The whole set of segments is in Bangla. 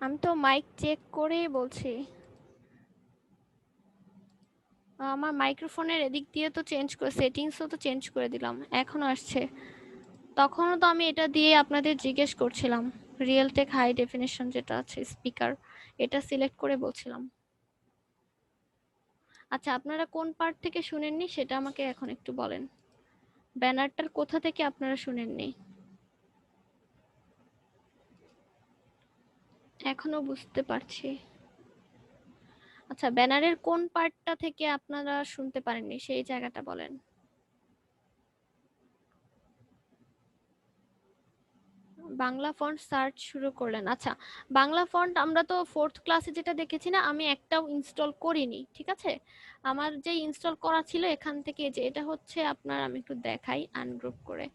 আমি তো মাইক চেক করেই বলছি। আমার মাইক্রোফোনের এদিক দিয়ে তো চেঞ্জ করে, সেটিংসও তো চেঞ্জ করে দিলাম, এখনো আসছে। তখনও তো আমি এটা দিয়ে আপনাদের জিজ্ঞেস করছিলাম, রিয়েলটেক হাই ডেফিনিশন যেটা আছে স্পিকার, এটা সিলেক্ট করে বলছিলাম। আচ্ছা, আপনারা কোন পার্ট থেকে শুনেননি সেটা আমাকে এখন একটু বলেন। ব্যানারটার কোথা থেকে আপনারা শুনেননি? এখনো বুঝতে পারছি। আচ্ছা, ব্যানারের কোন পার্টটা থেকে আপনারা শুনতে পারেননি সেই জায়গাটা বলেন। বাংলা ফন্ট সার্চ শুরু করলেন, আচ্ছা। বাংলা ফন্ট আমরা তো 4th ক্লাসে যেটা দেখেছি না, আমি একটাও ইনস্টল করিনি, ঠিক আছে। আমার যে ইনস্টল করা ছিল এখান থেকে, যে এটা হচ্ছে আপনার, আমি একটু দেখাই আনগ্রুপ করে।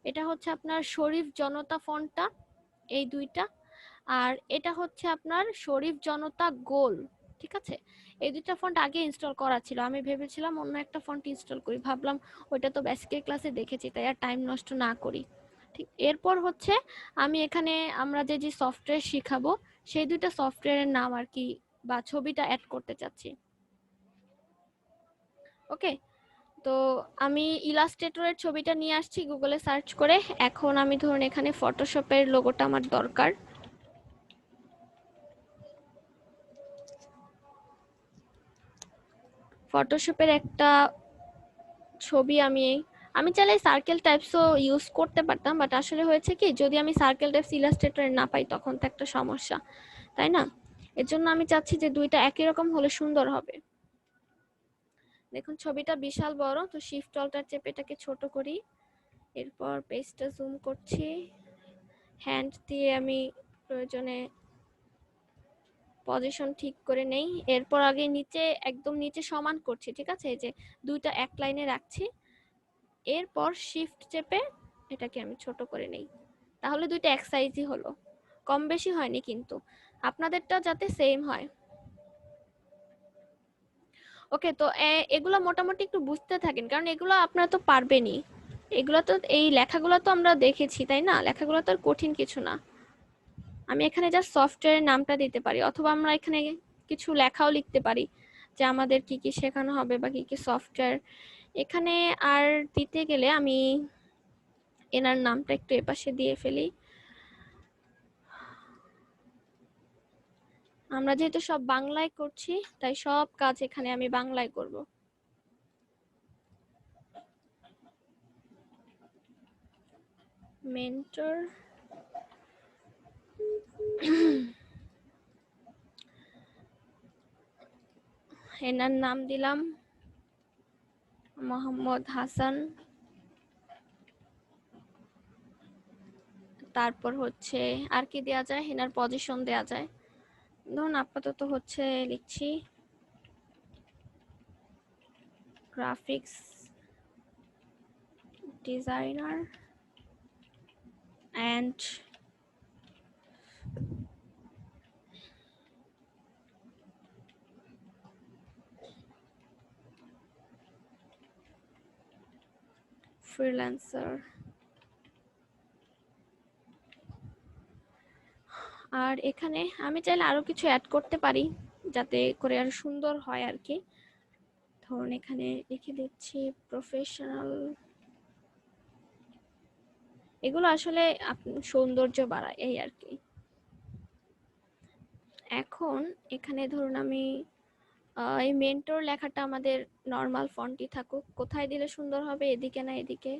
এটা হচ্ছে আপনার শরীফ জনতা ফন্টটা, এই দুইটা। আর এটা হচ্ছে আপনার শরীফ জনতা গোল, ঠিক আছে। এই দুইটা ফন্ট আগে ইনস্টল করা ছিল, আমি ভেবেছিলাম অন্য একটা ফন্ট ইনস্টল করি, ভাবলাম ওইটা তো বেসিকের ক্লাসে দেখেছি, তাই আর টাইম নষ্ট না করি। ঠিক, এরপর হচ্ছে আমি এখানে আমরা যে যে সফটওয়্যার শিখাবো সেই দুইটা সফটওয়্যারের নাম আর কি, বা ছবিটা অ্যাড করতে চাচ্ছি। ওকে, তো আমি ইলাস্ট্রেটরের ছবিটা নিয়ে আসছি গুগলে সার্চ করে। এখন আমি ধরুন এখানে ফটোশপের লোগোটা আমার দরকার। ফটোশপের একটা ছবি আমি আমি চাইলে সার্কেল টাইপসও ইউজ করতে পারতাম, বাট আসলে হয়েছে কি, যদি আমি সার্কেল টাইপস ইলাস্ট্রেটরে না পাই তখন তো একটা সমস্যা, তাই না। এর জন্য আমি চাচ্ছি যে দুইটা একই রকম হলে সুন্দর হবে। দেখুন ছবিটা বিশাল বড়, তো শিফট অল্টার চেপে এটাকে ছোট করি। এরপর পেজটা জুম করছি, হ্যান্ড দিয়ে আমি প্রয়োজনে পজিশন ঠিক করে নেই। এরপর আগে নিচে, একদম নিচে সমান করছি, ঠিক আছে, এই যে দুইটা এক লাইনে রাখছি। এরপর শিফট চেপে এটাকে আমি ছোট করে নেই, তাহলে দুইটা এক সাইজই হলো, কম বেশি হয়নি কিন্তু। আপনাদেরটা যাতে সেম হয়। ওকে, তো এগুলো মোটামুটি একটু বুঝতে থাকেন, কারণ এগুলো আপনারা তো পারবেনই। এগুলো তো, এই লেখাগুলো তো আমরা দেখেছি, তাই না, লেখাগুলো তো আর কঠিন কিছু না। আমি এখানে জাস্ট সফটওয়্যারের নামটা দিতে পারি, অথবা আমরা এখানে কিছু লেখাও লিখতে পারি যে আমাদের কি কি শেখানো হবে বা কি কি সফটওয়্যার। এখানে আর দিতে গেলে আমি এনার নামটা একটু এপাশে দিয়ে ফেলি। আমরা যেহেতু সব বাংলায় করছি, তাই সব কাজ এখানে আমি বাংলায় করব। মেন্টর, এনার নাম দিলাম মোহাম্মদ হাসান। তারপর হচ্ছে আর কি দেয়া যায়, এনার পজিশন দেয়া যায়, ধরুন আপাতত হচ্ছে লিখছি গ্রাফিক্স ডিজাইনার অ্যান্ড ফ্রিল্যান্সার। আর এখানে আমি চাইলে আরো কিছু অ্যাড করতে পারি যাতে করে আরো সুন্দর হয় আর কি। ধরুন এখানে লিখে দিচ্ছি প্রফেশনাল। এগুলো আসলে সৌন্দর্য বাড়ায় এই আর কি। এখন এখানে ধরুন আমি এই মেন্টর লেখাটা আমাদের নর্মাল ফন্টই থাকুক, কোথায় দিলে সুন্দর হবে, এদিকে না এদিকে?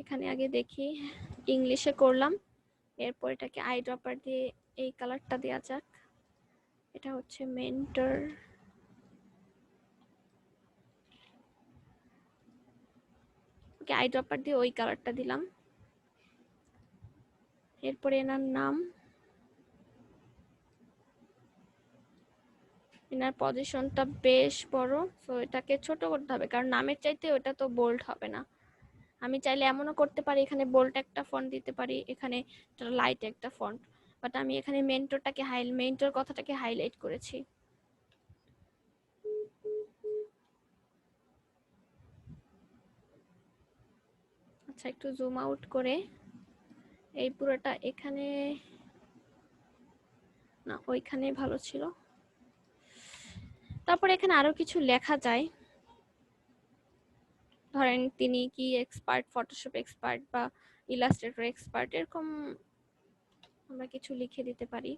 এখানে আগে দেখি, ইংলিশে করলাম, এরপর এটাকে আই ড্রপার দিয়ে এই কালারটা দেওয়া যাক। এটা হচ্ছে মেন্টর। ওকে, আই ড্রপার দিয়ে ওই কালারটা দিলাম। এরপরে এনার নাম, এনার পজিশনটা বেশ বড়, তো এটাকে ছোট করতে হবে, কারণ নামের চাইতে ওটা তো বোল্ড হবে না। আমি চাইলে এমনও করতে পারি, এখানে বোল্ড একটা ফন্ট দিতে পারি, এখানে লাইট একটা ফন্ট, বাট আমি এখানে মেন্টর কথাটাকে হাইলাইট করেছি। আচ্ছা, একটু জুম আউট করে এই পুরোটা এখানে, না ওইখানে ভালো ছিল। তারপর এখানে আরো কিছু লেখা যায়, ধরেন তিনি কি এক্সপার্ট, ফটোশপ এক্সপার্ট বা ইলাস্ট্রেটর এক্সপার্ট, এরকম আমরা কিছু লিখে দিতে পারি।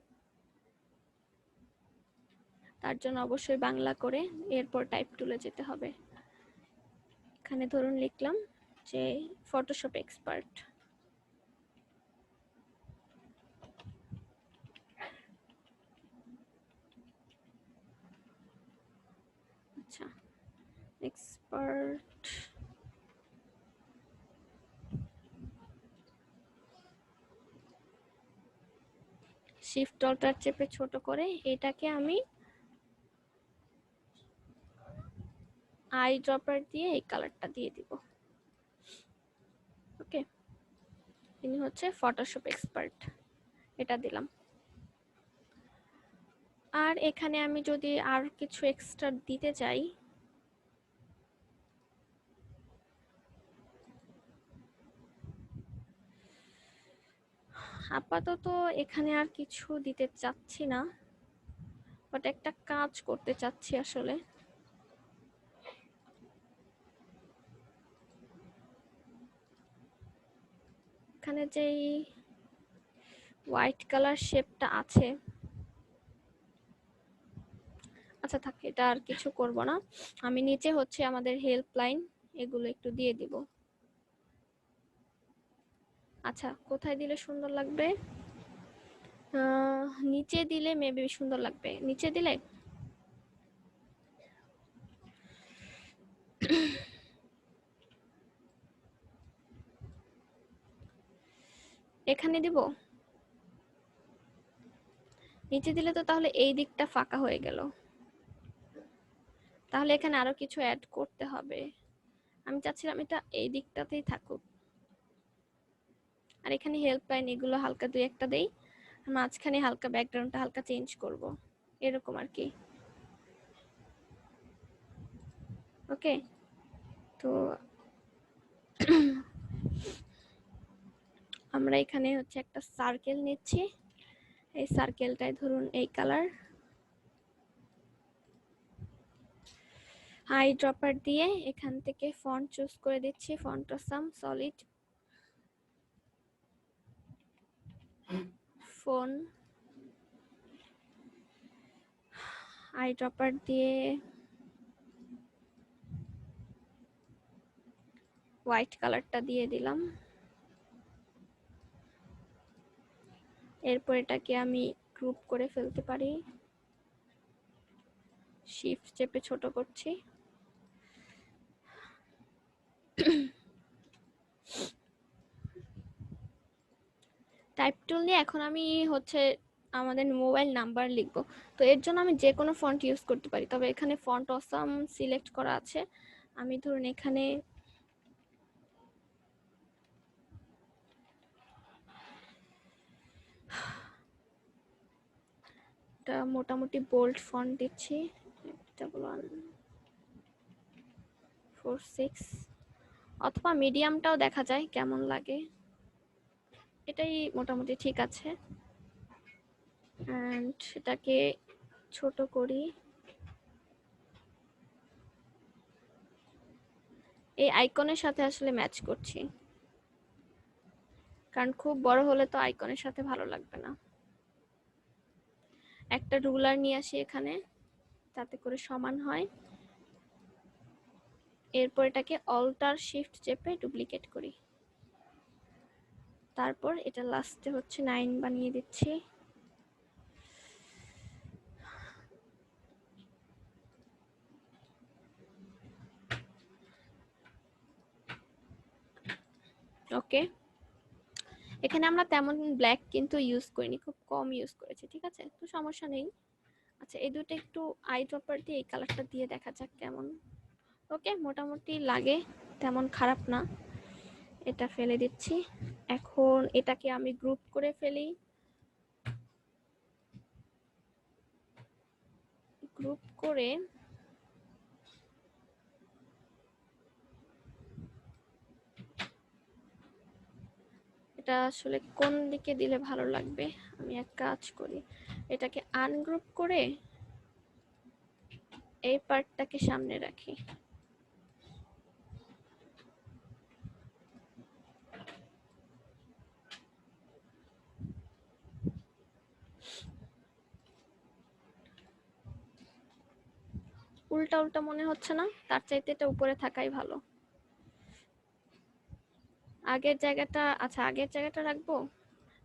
তার জন্য অবশ্যই বাংলা করে এরপর টাইপ টুলে যেতে হবে। এখানে ধরুন লিখলাম যে ফটোশপ এক্সপার্ট। আচ্ছা, এক্সপার্ট, শিফট অল্টার চেপে ছোট করে এটাকে আমি আই ড্রপার দিয়ে এই কালারটা দিয়ে দিব। ওকে, তিনি হচ্ছে ফটোশপ এক্সপার্ট, এটা দিলাম। আর এখানে আমি যদি আর কিছু এক্সট্রা দিতে চাই, আপাতত এখানে আর কিছু দিতে চাচ্ছি না, বাট একটা কাজ করতে চাচ্ছি আসলে। এখানে যেই হোয়াইট কালার শেপটা আছে, আচ্ছা থাক, এটা আর কিছু করব না। আমি নিচে হচ্ছে আমাদের হেল্পলাইন এগুলো একটু দিয়ে দিব। আচ্ছা, কোথায় দিলে সুন্দর লাগবে? নিচে দিলে মেবি সুন্দর লাগবে। নিচে দিলে এখানে দিব। নিচে দিলে তো তাহলে এই দিকটা ফাঁকা হয়ে গেল, তাহলে এখানে আরো কিছু অ্যাড করতে হবে। আমি চাচ্ছিলাম এটা এই দিকটাতেই থাকুক, আর এখানে হেল্পলাইন এগুলো হালকা দুই একটা দেই, মাঝখানে হালকা ব্যাকগ্রাউন্ডটা হালকা চেঞ্জ করব, এরকম আর কি। ওকে, তো আমরা এখানে হচ্ছে একটা সার্কেল নিচ্ছি, এই সার্কেলটায় ধরুন এই কালার, আই ড্রপার দিয়ে এখান থেকে ফন্ট চুজ করে দিচ্ছি, font Assam solid phone, I dropper দিয়ে হোয়াইট কালারটা দিয়ে দিলাম। এরপর এটাকে আমি গ্রুপ করে ফেলতে পারি, শিফট চেপে ছোট করছি। টাইপ টুল নিয়ে এখন আমি হচ্ছে আমাদের মোবাইল নাম্বার লিখবো, তো এর জন্য আমি যে কোনো ফন্ট ইউজ করতে পারি, তবে এখানে ফন্ট অসাম সিলেক্ট করা আছে। আমি ধরুন এখানে একটা মোটামুটি বোল্ড ফন্ট দিচ্ছি, 1146, অথবা মিডিয়ামটাও দেখা যায় কেমন লাগে, এটাই মোটামুটি ঠিক আছে। অ্যান্ড সেটাকে ছোট করি, এই আইকনের সাথে আসলে ম্যাচ করছি, কারণ খুব বড় হলে তো আইকনের সাথে ভালো লাগবে না। একটা রুলার নিয়ে আসি এখানে, যাতে করে সমান হয়। এরপর এটাকে অল্টার শিফট চেপে ডুপ্লিকেট করি, তারপর এটা লাস্টে হচ্ছে 9 বানিয়ে দিচ্ছি। ওকে, এখানে আমরা তেমন ব্ল্যাক কিন্তু ইউজ করিনি, খুব কম ইউজ করেছি, ঠিক আছে, তো সমস্যা নেই। আচ্ছা, এই দুটো একটু আই ড্রপার দিয়ে এই কালারটা দিয়ে দেখা যাক কেমন। ওকে, মোটামুটি লাগে, তেমন খারাপ না। এটা ফেলে দিচ্ছি। এখন এটাকে আমি গ্রুপ করে ফেলি, গ্রুপ করে এটা আসলে কোন দিকে দিলে ভালো লাগবে? আমি এক কাজ করি, এটাকে আনগ্রুপ করে এই পার্টটাকে সামনে রাখি। উল্টা উল্টা মনে হচ্ছে না? তার চাইতে এটা উপরে থাকাই ভালো। আগের জায়গাটা, আচ্ছা আগের জায়গাটা রাখবো।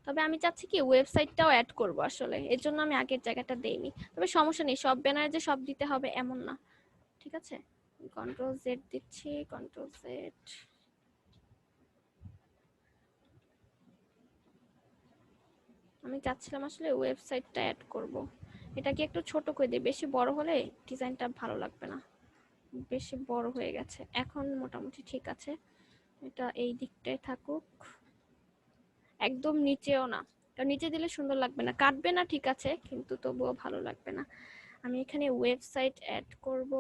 তবে আমি চাচ্ছি কি ওয়েবসাইটটাও অ্যাড করব আসলে, এর জন্য আমি আগের জায়গাটা দেইনি। তবে সমস্যা নেই, সব ব্যানারে যে সব দিতে হবে এমন না। ঠিক আছে, কন্ট্রোল জেড দিচ্ছি, কন্ট্রোল জেড। আমি চাচ্ছিলাম আসলে ওয়েবসাইটটা অ্যাড করব। এটাকে একটু ছোট করে দিই, বেশি বড় হলে ডিজাইনটা ভালো লাগবে না। বেশি বড় হয়ে গেছে, এখন মোটামুটি ঠিক আছে। এটা এই দিকটায় থাকুক, একদম নিচেও না, কারণ নিচে দিলে সুন্দর লাগবে না, কাটবে না ঠিক আছে, কিন্তু তবুও ভালো লাগবে না। আমি এখানে ওয়েবসাইট অ্যাড করব।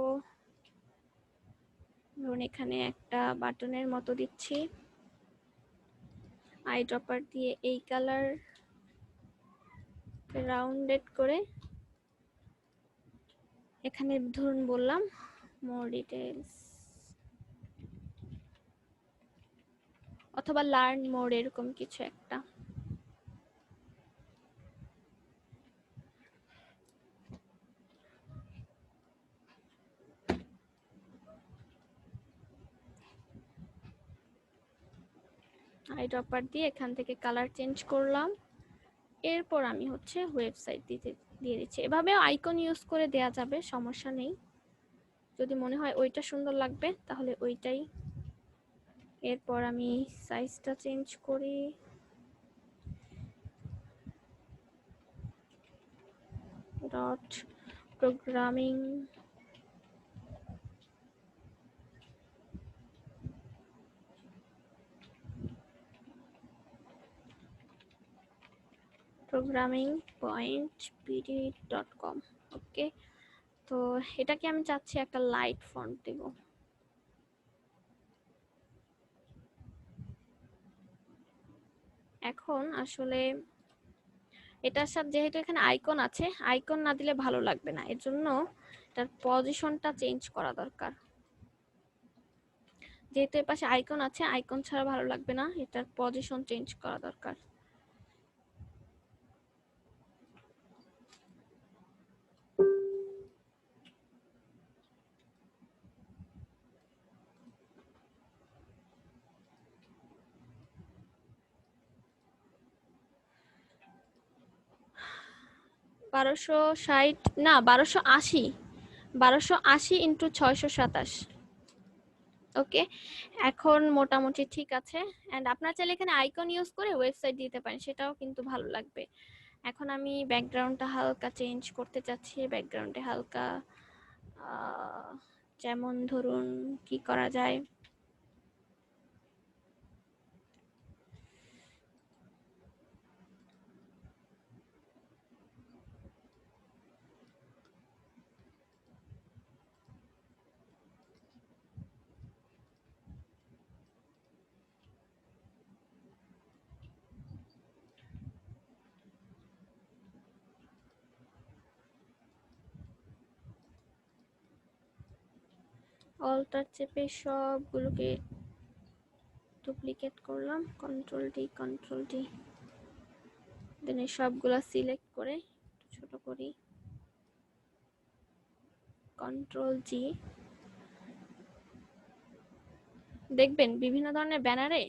ধরুন এখানে একটা বাটনের মতো দিচ্ছি, আই ড্রপার দিয়ে এই কালার রাউন্ডেড করে এখানে ধরুন বললাম মোর ডিটেলস অথবা লার্ন মোর, এরকম কিছু একটা। আই ড্রপার দিয়ে এখান থেকে কালার চেঞ্জ করলাম। এরপর আমি হচ্ছে ওয়েবসাইট দিয়ে দিচ্ছি। এভাবেও আইকন ইউজ করে দেয়া যাবে, সমস্যা নেই। যদি মনে হয় ওইটা সুন্দর লাগবে তাহলে ওইটাই। এরপর আমি সাইজটা চেঞ্জ করি, ডট প্রোগ্রামিং programming.pd.com। ওকে, তো এটাকে আমি চাচ্ছি একটা লাইট ফন্ট দেব। এখন আসলে এটার সাথে যেহেতু এখানে আইকন আছে, আইকন না দিলে ভালো লাগবে না, এর জন্য এটার পজিশনটা চেঞ্জ করা দরকার। যেহেতু এর পাশে আইকন আছে, আইকন ছাড়া ভালো লাগবে না, এটার পজিশন চেঞ্জ করা দরকার। বারোশো ষাট না, 1280, 1280 ইন্টু 627। ওকে, এখন মোটামুটি ঠিক আছে। এন্ড আপনার চাইলে এখানে আইকন ইউজ করে ওয়েবসাইট দিতে পারেন, সেটাও কিন্তু ভালো লাগবে। এখন আমি ব্যাকগ্রাউন্ডটা হালকা চেঞ্জ করতে চাচ্ছি। ব্যাকগ্রাউন্ডে হালকা যেমন ধরুন কি করা যায়, অল্টার চেপে সবগুলোকে ডুপ্লিকেট করলাম, কন্ট্রোল ডি, কন্ট্রোল ডি, দেন এই সবগুলো সিলেক্ট করে ছোট করি, কন্ট্রোল জি। দেখবেন বিভিন্ন ধরনের ব্যানারে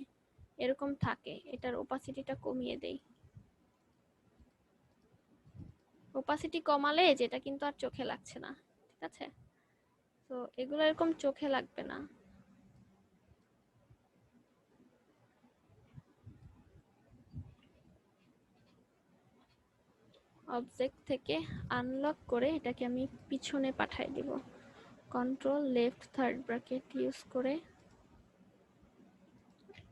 এরকম থাকে, এটার ওপাসিটিটা কমিয়ে দেই। ওপাসিটি কমালে যেটা কিন্তু আর চোখে লাগছে না, ঠিক আছে? তো এগুলো এরকম চোখে লাগবে না। অবজেক্ট থেকে আনলক করে এটাকে আমি পিছনে পাঠিয়ে দিব, control left third bracket use করে।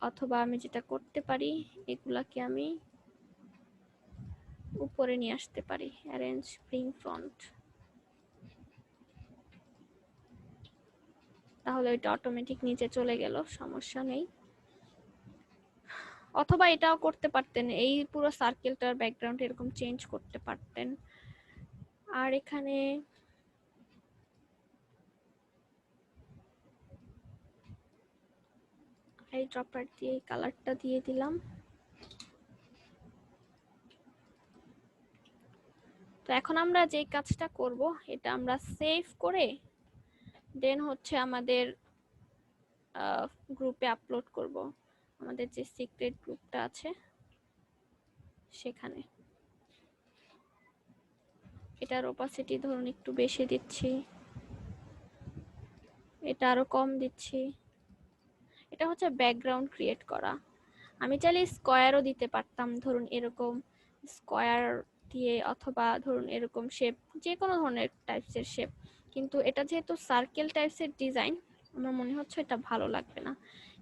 অথবা আমি যেটা করতে পারি, এগুলাকে আমি উপরে নিয়ে আসতে পারি, অ্যারেঞ্জ ব্রিং ফ্রন্ট, তাহলে ওইটা অটোমেটিক নিচে চলে গেল, সমস্যা নেই। অথবা এটাও করতে পারতেন, এই পুরো সার্কেলটার ব্যাকগ্রাউন্ড এরকম চেঞ্জ করতে পারতেন। আর এখানে এই ড্রপার দিয়ে কালারটা দিয়ে দিলাম। তো এখন আমরা যে কাজটা করব, এটা আমরা সেভ করে দেন হচ্ছে আমাদের গ্রুপে আপলোড করব, আমাদের যে সিক্রেট গ্রুপটা আছে সেখানে। এটার ওপাসিটি ধরুন একটু বেশি দিচ্ছি, এটা আরো কম দিচ্ছি। এটা হচ্ছে ব্যাকগ্রাউন্ড ক্রিয়েট করা। আমি চাইলে স্কোয়ারও দিতে পারতাম, ধরুন এরকম স্কোয়ার দিয়ে, অথবা ধরুন এরকম শেপ, যে কোনো ধরনের টাইপসের শেপ। কিন্তু এটা যেহেতু সার্কেল টাইপসের ডিজাইন, আমার মনে হচ্ছে এটা ভালো লাগবে না,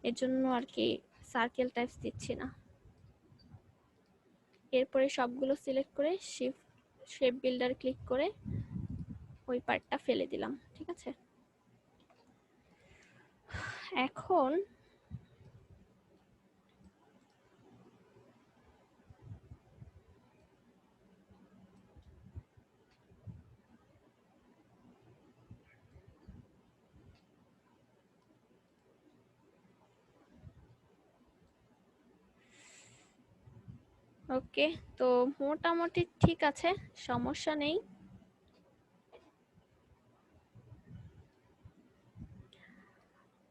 এর জন্য আর কি সার্কেল টাইপস দিচ্ছি না। এরপরে সবগুলো সিলেক্ট করে শেপ বিল্ডার ক্লিক করে ওই পার্টটা ফেলে দিলাম, ঠিক আছে। এখন ওকে, তো মোটামুটি ঠিক আছে, সমস্যা নেই।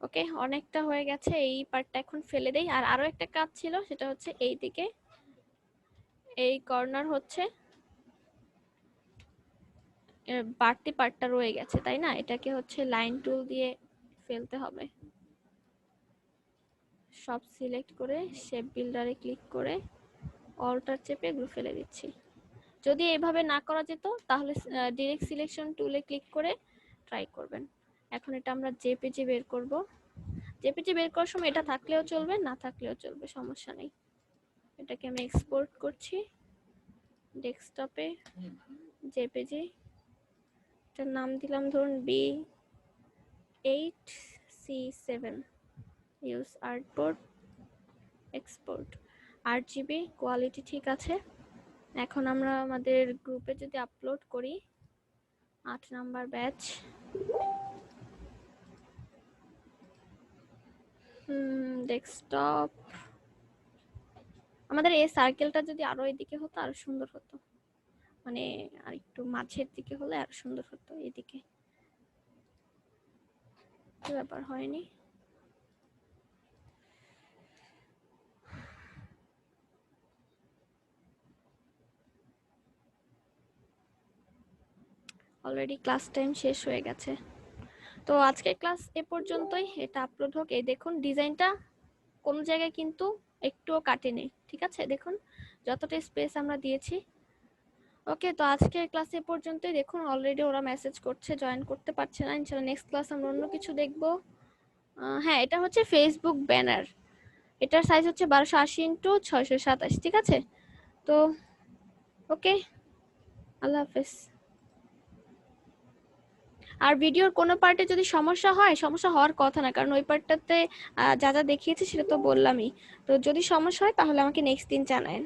ওকে, অনেকটা হয়ে গেছে, এই পার্টটা এখন ফেলে দেই। আর আরো একটা কাজ ছিল, সেটা হচ্ছে এই দিকে এই কর্নার হচ্ছে বাড়তি পার্টটা রয়ে গেছে, তাই না? এটাকে হচ্ছে লাইন টুল দিয়ে ফেলতে হবে। সব সিলেক্ট করে শেপ বিল্ডারে ক্লিক করে অল্টার চেপে এগুলো ফেলে দিচ্ছি। যদি এভাবে না করা যেত তাহলে ডিরেক্ট সিলেকশন টুলে ক্লিক করে ট্রাই করবেন। এখন এটা আমরা জেপিজি বের করব। জেপিজি বের করার সময় এটা থাকলেও চলবে, না থাকলেও চলবে, সমস্যা নেই। এটাকে আমি এক্সপোর্ট করছি ডেস্কটপে, জেপিজি। এটার নাম দিলাম ধরুন B8C7, use artboard, export, 8GB, quality ঠিক আছে। এখন আমরা আমাদের গ্রুপে যদি আপলোড করি, 8 নাম্বার ব্যাচ, ডেস্কটপ। আমাদের এই সার্কেলটা যদি আরো এদিকে হতো আরো সুন্দর হতো, মানে আর একটু মাঝের দিকে হলে আরো সুন্দর হতো। এদিকে কি ব্যাপার, হয়নি? অলরেডি ক্লাস টাইম শেষ হয়ে গেছে। তো আজকের ক্লাস এ পর্যন্তই, এটা আপলোড হোক। এই দেখুন ডিজাইনটা কোন জায়গায় কিন্তু একটুও কাটেনি, ঠিক আছে? দেখুন যতটা স্পেস আমরা দিয়েছি। ওকে, তো আজকের ক্লাস এ পর্যন্তই। দেখুন অলরেডি ওরা মেসেজ করছে, জয়েন করতে পারছে না। ইনশাআল্লাহ নেক্সট ক্লাস আমরা অন্য কিছু দেখব। হ্যাঁ, এটা হচ্ছে ফেসবুক ব্যানার, এটার সাইজ হচ্ছে 1280 ইন্টু 627, ঠিক আছে? তো ওকে, আল্লাহ হাফেজ। আর ভিডিওর কোনো পার্টে যদি সমস্যা হয়, সমস্যা হওয়ার কথা না, কারণ ওই পার্টটাতে যা যা দেখিয়েছি সেটা তো বললামই। তো যদি সমস্যা হয় তাহলে আমাকে নেক্সট দিন জানায়েন।